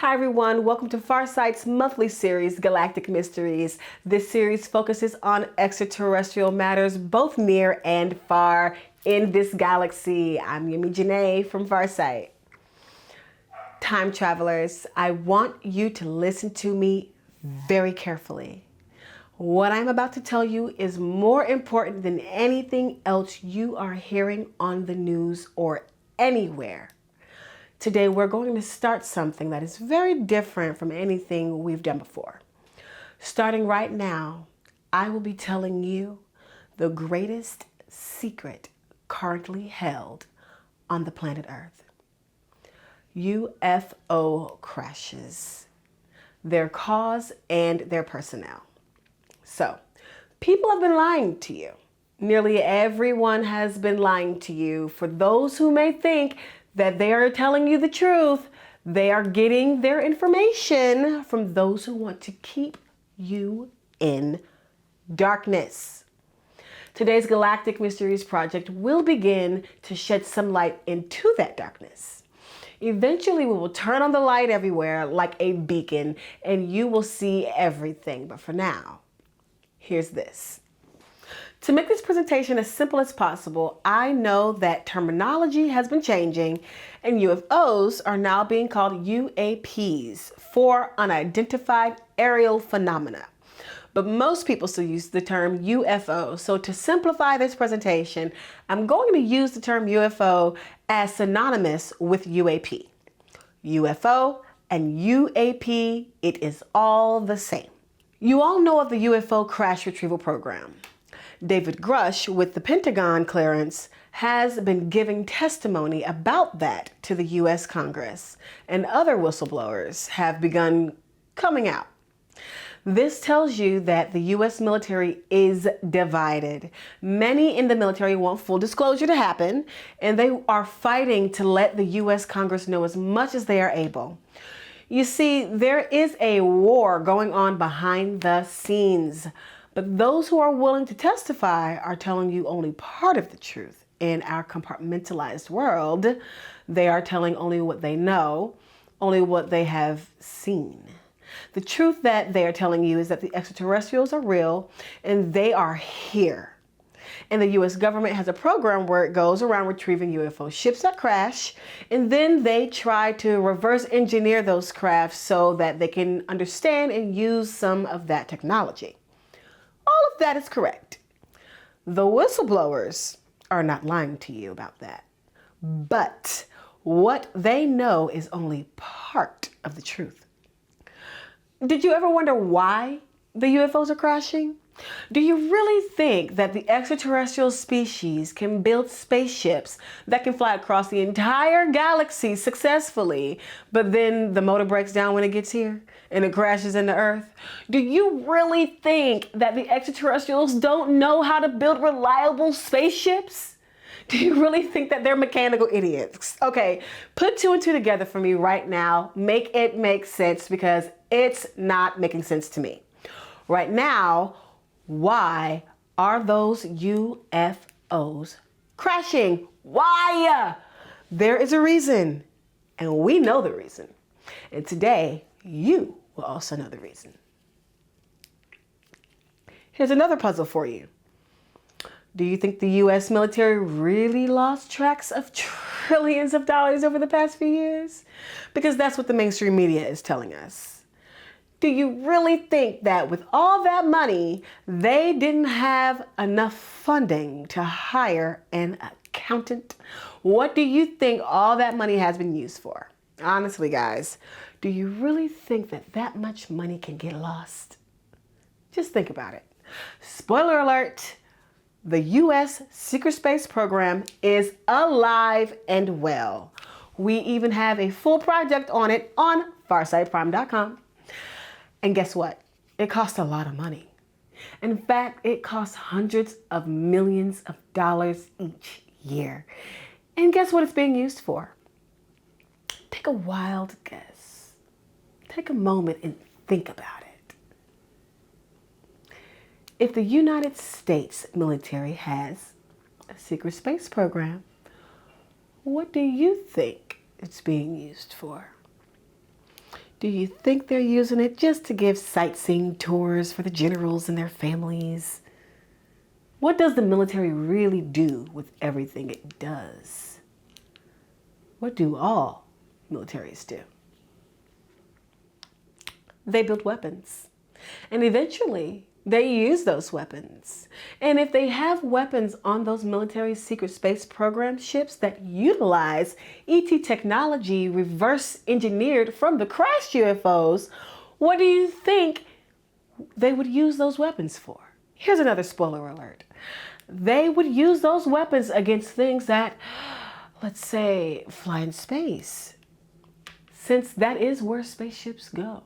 Hi everyone, welcome to Farsight's monthly series, Galactic Mysteries. This series focuses on extraterrestrial matters both near and far in this galaxy. I'm Yumi Janae from Farsight. Time travelers, I want you to listen to me very carefully. What I'm about to tell you is more important than anything else you are hearing on the news or anywhere. Today, we're going to start something that is very different from anything we've done before. Starting right now, I will be telling you the greatest secret currently held on the planet Earth. UFO crashes, their cause and their personnel. So, people have been lying to you. Nearly everyone has been lying to you. For those who may think that they are telling you the truth, they are getting their information from those who want to keep you in darkness. Today's Galactic Mysteries Project will begin to shed some light into that darkness. Eventually, we will turn on the light everywhere like a beacon and you will see everything. But for now, here's this. To make this presentation as simple as possible, I know that terminology has been changing and UFOs are now being called UAPs, for unidentified aerial phenomena. But most people still use the term UFO. So to simplify this presentation, I'm going to use the term UFO as synonymous with UAP. UFO and UAP, it is all the same. You all know of the UFO crash retrieval program. David Grush, with the Pentagon clearance, has been giving testimony about that to the U.S. Congress, and other whistleblowers have begun coming out. This tells you that the U.S. military is divided. Many in the military want full disclosure to happen, and they are fighting to let the U.S. Congress know as much as they are able. You see, there is a war going on behind the scenes. But those who are willing to testify are telling you only part of the truth. In our compartmentalized world, they are telling only what they know, only what they have seen. The truth that they are telling you is that the extraterrestrials are real and they are here. And the U.S. government has a program where it goes around retrieving UFO ships that crash, and then they try to reverse engineer those crafts so that they can understand and use some of that technology. All of that is correct. The whistleblowers are not lying to you about that. But what they know is only part of the truth. Did you ever wonder why the UFOs are crashing? Do you really think that the extraterrestrial species can build spaceships that can fly across the entire galaxy successfully, but then the motor breaks down when it gets here and it crashes into Earth? Do you really think that the extraterrestrials don't know how to build reliable spaceships? Do you really think that they're mechanical idiots? Okay, put two and two together for me right now. Make it make sense, because it's not making sense to me. Right now, why are those UFOs crashing? Why? There is a reason, and we know the reason. And today, you will also know the reason. Here's another puzzle for you. Do you think the U.S. military really lost tracks of trillions of dollars over the past few years? Because that's what the mainstream media is telling us. Do you really think that with all that money, they didn't have enough funding to hire an accountant? What do you think all that money has been used for? Honestly, guys, do you really think that that much money can get lost? Just think about it. Spoiler alert, the U.S. secret space program is alive and well. We even have a full project on it on farsightprime.com. And guess what? It costs a lot of money. In fact, it costs hundreds of millions of dollars each year. And guess what it's being used for? Take a wild guess. Take a moment and think about it. If the United States military has a secret space program, what do you think it's being used for? Do you think they're using it just to give sightseeing tours for the generals and their families? What does the military really do with everything it does? What do all militaries do? They build weapons. And eventually, they use those weapons. And if they have weapons on those military secret space program ships that utilize ET technology reverse engineered from the crashed UFOs, what do you think they would use those weapons for? Here's another spoiler alert. They would use those weapons against things that, let's say, fly in space, since that is where spaceships go,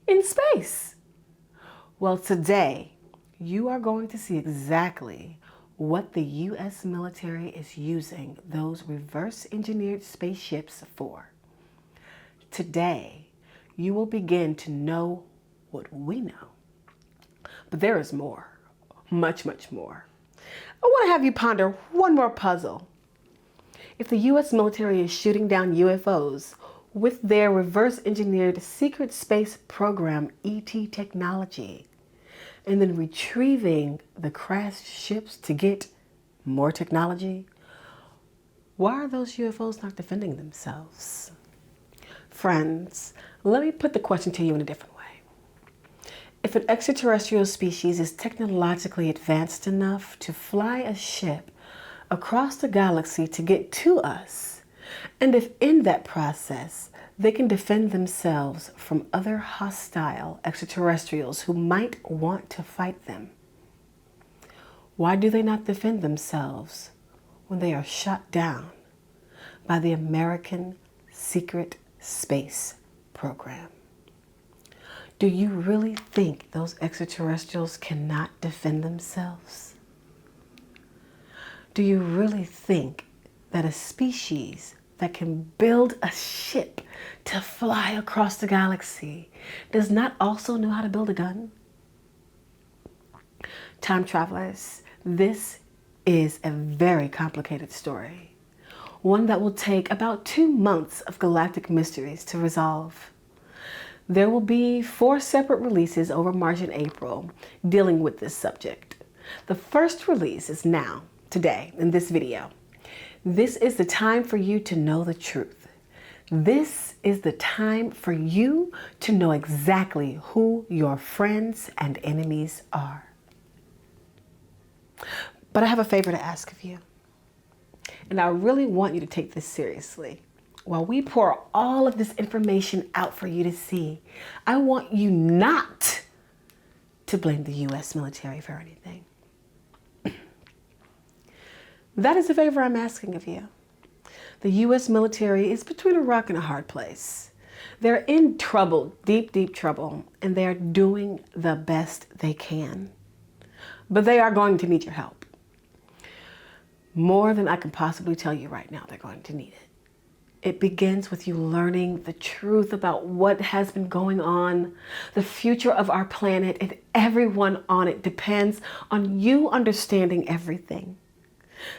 in space. Well, today, you are going to see exactly what the U.S. military is using those reverse engineered spaceships for. Today, you will begin to know what we know. But there is more, much, much more. I want to have you ponder one more puzzle. If the U.S. military is shooting down UFOs with their reverse engineered secret space program ET technology, and then retrieving the crashed ships to get more technology, why are those UFOs not defending themselves? Friends, let me put the question to you in a different way. If an extraterrestrial species is technologically advanced enough to fly a ship across the galaxy to get to us, and if in that process they can defend themselves from other hostile extraterrestrials who might want to fight them, why do they not defend themselves when they are shot down by the American secret space program? Do you really think those extraterrestrials cannot defend themselves? Do you really think that a species that can build a ship to fly across the galaxy does not also know how to build a gun? Time travelers, this is a very complicated story. One that will take about 2 months of galactic mysteries to resolve. There will be 4 separate releases over March and April dealing with this subject. The first release is now, today, in this video. This is the time for you to know the truth. This is the time for you to know exactly who your friends and enemies are. But I have a favor to ask of you. And I really want you to take this seriously. While we pour all of this information out for you to see, I want you not to blame the U.S. military for anything. That is a favor I'm asking of you. The U.S. military is between a rock and a hard place. They're in trouble, deep, deep trouble, and they are doing the best they can. But they are going to need your help. More than I can possibly tell you right now, they're going to need it. It begins with you learning the truth about what has been going on. The future of our planet and everyone on it depends on you understanding everything.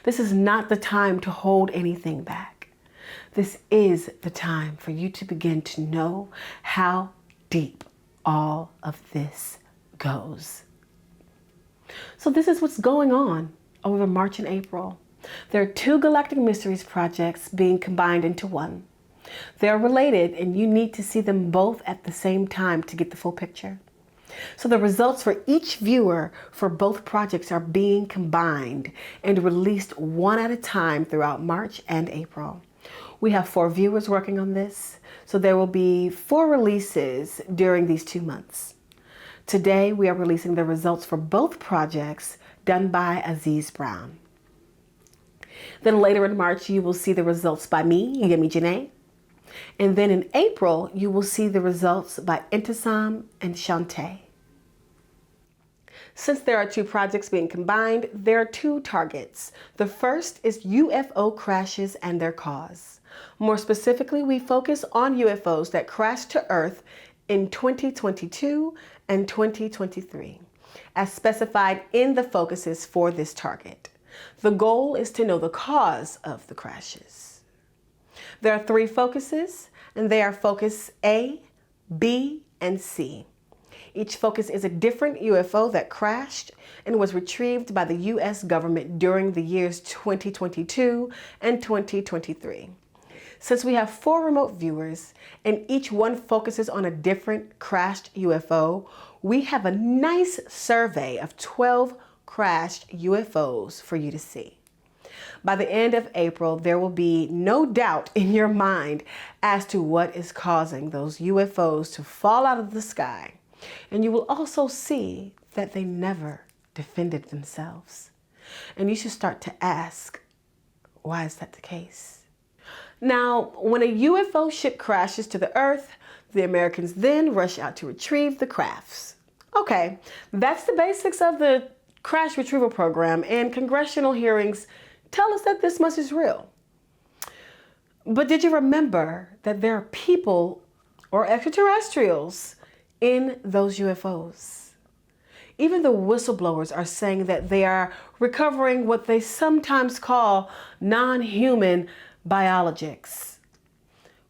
This is not the time to hold anything back. This is the time for you to begin to know how deep all of this goes. So this is what's going on over March and April. There are 2 Galactic Mysteries projects being combined into one. They're related and you need to see them both at the same time to get the full picture. So the results for each viewer for both projects are being combined and released one at a time throughout March and April. We have 4 viewers working on this, so there will be 4 releases during these 2 months. Today, we are releasing the results for both projects done by Aziz Brown. Then later in March, you will see the results by me, Yemi Janae. And then in April, you will see the results by Intisam and Shantae. Since there are 2 projects being combined, there are 2 targets. The first is UFO crashes and their cause. More specifically, we focus on UFOs that crashed to Earth in 2022 and 2023, as specified in the focuses for this target. The goal is to know the cause of the crashes. There are 3 focuses, and they are Focus A, B, and C. Each focus is a different UFO that crashed and was retrieved by the U.S. government during the years 2022 and 2023. Since we have 4 remote viewers and each one focuses on a different crashed UFO, we have a nice survey of 12 crashed UFOs for you to see. By the end of April, there will be no doubt in your mind as to what is causing those UFOs to fall out of the sky. And you will also see that they never defended themselves. And you should start to ask, why is that the case? Now, when a UFO ship crashes to the Earth, the Americans then rush out to retrieve the crafts. Okay, that's the basics of the crash retrieval program, and congressional hearings tell us that this much is real. But did you remember that there are people or extraterrestrials in those UFOs? Even the whistleblowers are saying that they are recovering what they sometimes call non-human biologics,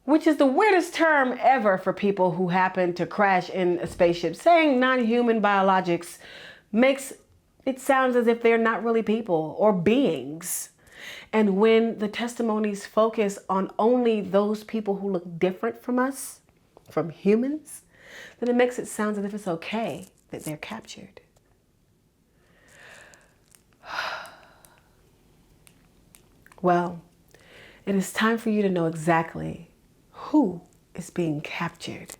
which is the weirdest term ever for people who happen to crash in a spaceship. Saying non-human biologics makes it sound as if they're not really people or beings. And when the testimonies focus on only those people who look different from us, from humans, then it makes it sound as if it's okay that they're captured. Well, it is time for you to know exactly who is being captured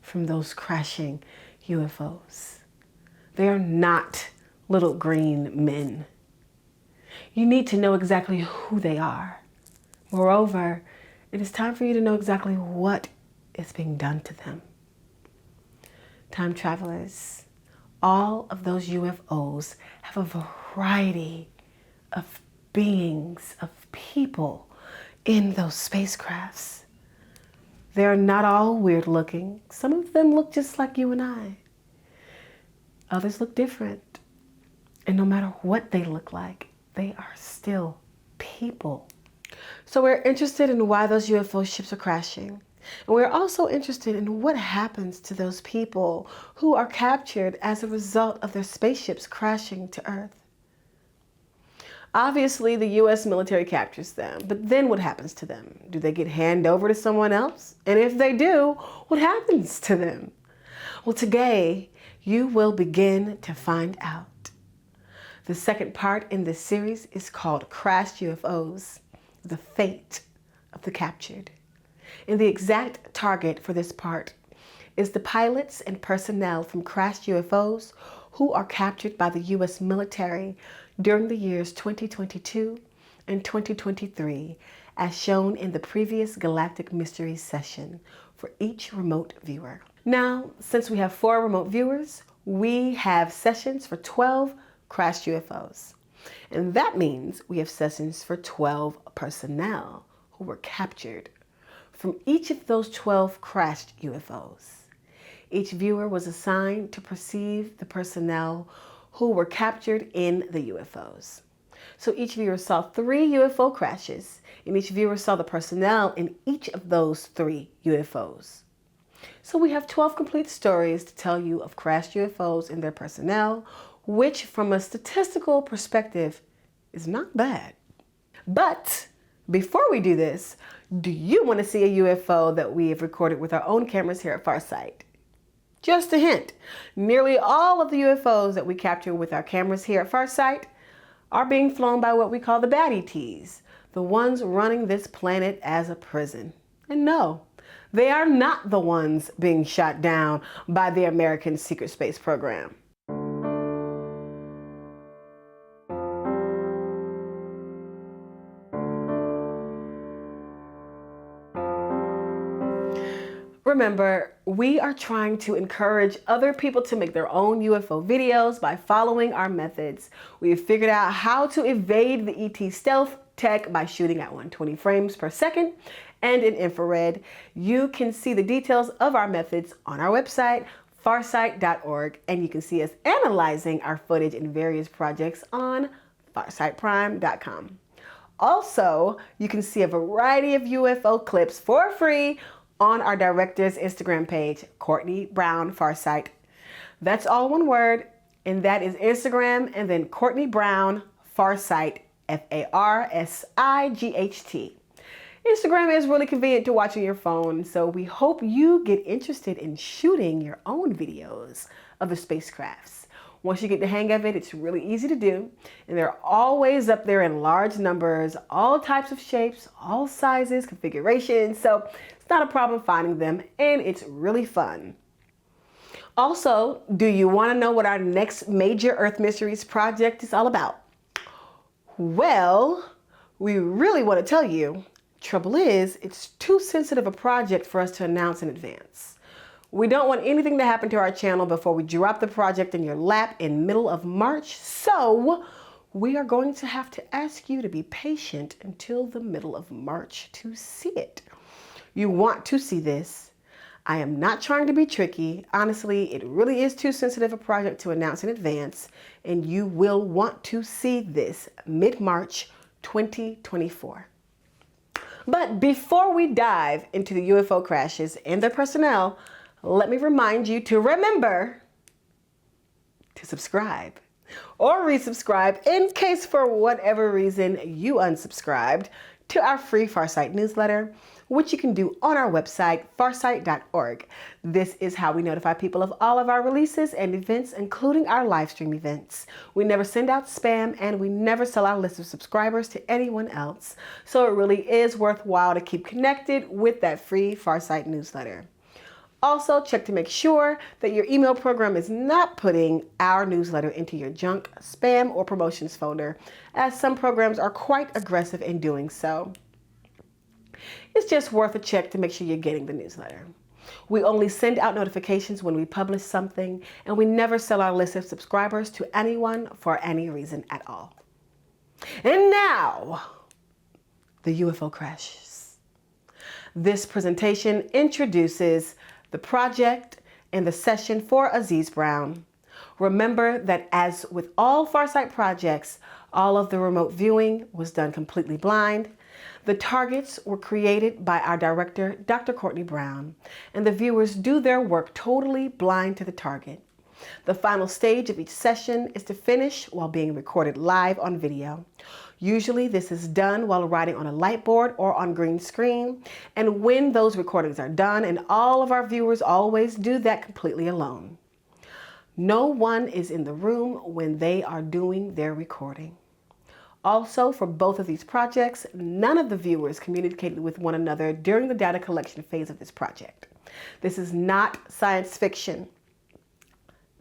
from those crashing UFOs. They are not little green men. You need to know exactly who they are. Moreover, it is time for you to know exactly what is being done to them. Time travelers, all of those UFOs have a variety of beings, of people in those spacecrafts. They're not all weird looking. Some of them look just like you and I. Others look different. And no matter what they look like, they are still people. So we're interested in why those UFO ships are crashing. And we're also interested in what happens to those people who are captured as a result of their spaceships crashing to Earth. Obviously, the U.S. military captures them, but then what happens to them? Do they get handed over to someone else? And if they do, what happens to them? Well, today, you will begin to find out. The second part in this series is called Crashed UFOs, the Fate of the Captured. And the exact target for this part is the pilots and personnel from crashed UFOs who are captured by the U.S. military during the years 2022 and 2023, as shown in the previous Galactic Mysteries session for each remote viewer. Now, since we have 4 remote viewers, we have sessions for 12 crashed UFOs. And that means we have sessions for 12 personnel who were captured from each of those 12 crashed UFOs. Each viewer was assigned to perceive the personnel who were captured in the UFOs. So each viewer saw 3 UFO crashes, and each viewer saw the personnel in each of those 3 UFOs. So we have 12 complete stories to tell you of crashed UFOs and their personnel, which from a statistical perspective is not bad. But before we do this, do you want to see a UFO that we have recorded with our own cameras here at Farsight? Just a hint, nearly all of the UFOs that we capture with our cameras here at Farsight are being flown by what we call the baddie Ts, the ones running this planet as a prison. And no, they are not the ones being shot down by the American secret space program. Remember, we are trying to encourage other people to make their own UFO videos by following our methods. We have figured out how to evade the ET stealth tech by shooting at 120 frames per second and in infrared. You can see the details of our methods on our website, farsight.org, and you can see us analyzing our footage in various projects on farsightprime.com. Also, you can see a variety of UFO clips for free on our director's Instagram page, Courtney Brown Farsight. That's all one word, and that is Instagram, and then Courtney Brown Farsight, Farsight. Instagram is really convenient to watch on your phone, so we hope you get interested in shooting your own videos of the spacecrafts. Once you get the hang of it, it's really easy to do, and they're always up there in large numbers, all types of shapes, all sizes, configurations, so it's not a problem finding them, and it's really fun. Also, do you want to know what our next major Earth Mysteries project is all about? Well, we really want to tell you. Trouble is, it's too sensitive a project for us to announce in advance. We don't want anything to happen to our channel before we drop the project in your lap in middle of March, so we are going to have to ask you to be patient until the middle of March to see it. You want to see this. I am not trying to be tricky. Honestly, it really is too sensitive a project to announce in advance, and you will want to see this mid-March 2024. But before we dive into the UFO crashes and their personnel, let me remind you to remember to subscribe or resubscribe in case for whatever reason you unsubscribed to our free Farsight newsletter, which you can do on our website, farsight.org. This is how we notify people of all of our releases and events, including our live stream events. We never send out spam, and we never sell our list of subscribers to anyone else. So it really is worthwhile to keep connected with that free Farsight newsletter. Also, check to make sure that your email program is not putting our newsletter into your junk, spam, or promotions folder, as some programs are quite aggressive in doing so. It's just worth a check to make sure you're getting the newsletter. We only send out notifications when we publish something, and we never sell our list of subscribers to anyone for any reason at all. And now, the UFO crashes. This presentation introduces the project and the session for Aziz Brown. Remember that as with all Farsight projects, all of the remote viewing was done completely blind. The targets were created by our director, Dr. Courtney Brown, and the viewers do their work totally blind to the target. The final stage of each session is to finish while being recorded live on video. Usually this is done while writing on a light board or on green screen, and when those recordings are done, and all of our viewers always do that completely alone. No one is in the room when they are doing their recording. Also, for both of these projects, none of the viewers communicated with one another during the data collection phase of this project. This is not science fiction.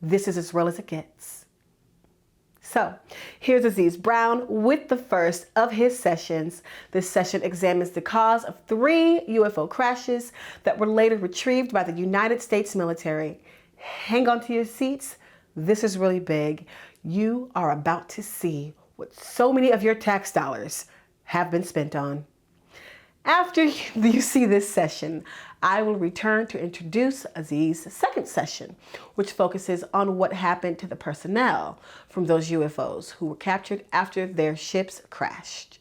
This is as real as it gets. So, here's Aziz Brown with the first of his sessions. This session examines the cause of 3 UFO crashes that were later retrieved by the United States military. Hang on to your seats. This is really big. You are about to see what so many of your tax dollars have been spent on. After you see this session, I will return to introduce Aziz's second session, which focuses on what happened to the personnel from those UFOs who were captured after their ships crashed.